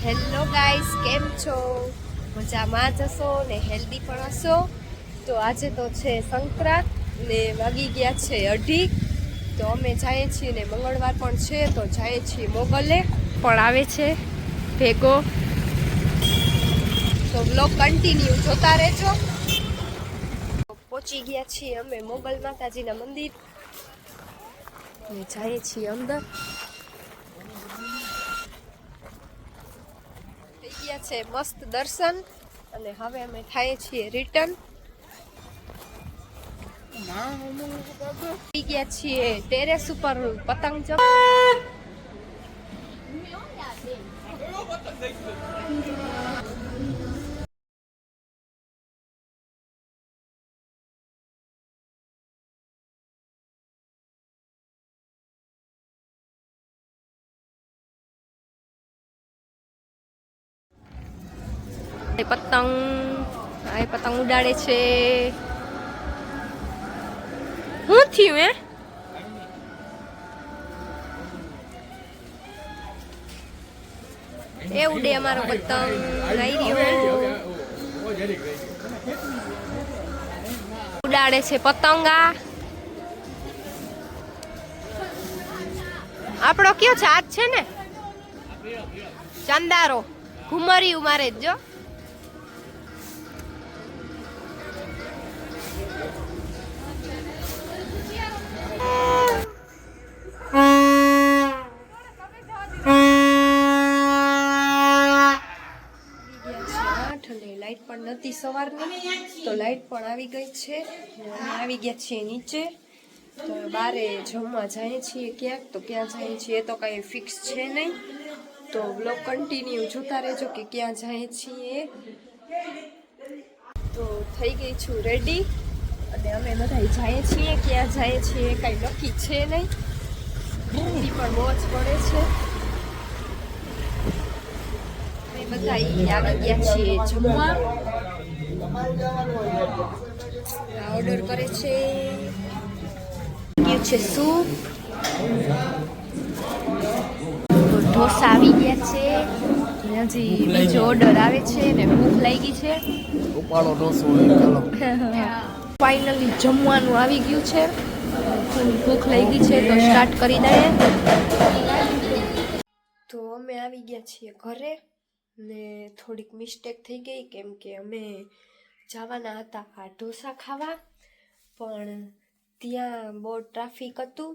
Hello guys, કેમ છો? મજામાં જ હશો ને હેલ્ધી પણ હશો. તો આજે તો છે સંક્રાંત ને વાગી ગયા છે 2:30. તો અમે જઈએ છીએ ને મંગળવાર પણ છે તો જઈએ છીએ મોગલે પણ આવે છે ભેગો. તો વ્લોગ કન્ટિન્યુ જોતા રહેજો. પહોંચી ગયા છીએ અમે મોગલ માતાજીના મંદિર ને જઈએ છીએ અંદર. થઈ ગયા છે મસ્ત દર્શન અને હવે અમે થાય છીએ રિટર્ન. થઈ ગયા છીએ ટેરેસ ઉપર પતંગ પતંગ ઉડાડે છે. શું થયું એ ઉડે અમારો પતંગ ઉડાડે છે પતંગા. આપણો કયો છે આજ છે ને ચંદારો ઘુમરિયું મારે જો. લાઈટ પણ નથી સવારની તો લાઈટ પણ આવી ગઈ છે. અમે આવી ગયા છીએ નીચે તો બારે જમવા જઈએ છીએ ક્યાંક. તો ક્યાં જઈએ છીએ એ તો કાંઈ ફિક્સ છે નહીં. તો બ્લોગ કન્ટિન્યુ જોતા રહેજો કે ક્યાં જઈએ છીએ. તો થઈ ગઈ છું રેડી અને અમે બધા જઈએ છીએ. ક્યાં જઈએ છીએ કાંઈ નક્કી છે નહીં. ઠંડી પણ બહુ જ પડે છે. બધા આવી ગયા છીએ જમવા. ઓર્ડર કરે છે સૂપ. ઢોસા આવી ગયા છે. હજી બીજો ઓર્ડર આવે છે ને ભૂખ લાગી છે. ફાઇનલી જમવાનું આવી ગયું છે. ભૂખ લાગી છે તો સ્ટાર્ટ કરી દઈએ. તો અમે આવી ગયા છીએ ઘરે ને થોડીક મિસ્ટેક થઈ ગઈ કેમ કે અમે જવાના હતા આ ઢોસા ખાવા પણ ત્યાં બહુ ટ્રાફિક હતું.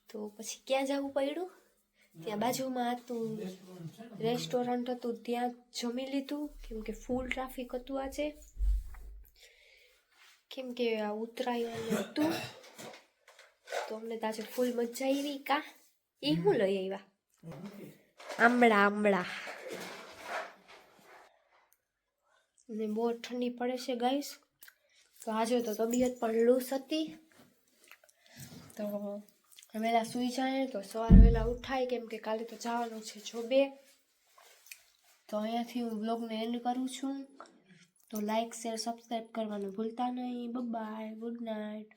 તો પછી ક્યાં જવું પડ્યું. ત્યાં બાજુમાં હતું રેસ્ટોરન્ટ હતું ત્યાં જમી લીધું કેમ કે ફૂલ ટ્રાફિક હતું આજે. કેમ કે આ ઉત્તરાયણ હતું તો અમને તો આજે ફૂલ મજા આવી. કા એ શું લઈ આવ્યા? આંબળા ને બહુ ઠંડી પડે છે ગાઈસ. તો આજે તો તબિયત પણ લૂઝ હતી તો વહેલા સૂઈ જાય તો સવારે વહેલા ઉઠાય કેમ કે કાલે તો જવાનું છે જોબે. તો અહીંયાથી હું બ્લોગને એન્ડ કરું છું. તો લાઈક શેર સબસ્ક્રાઈબ કરવાનું ભૂલતા નહીં. Bye, good night.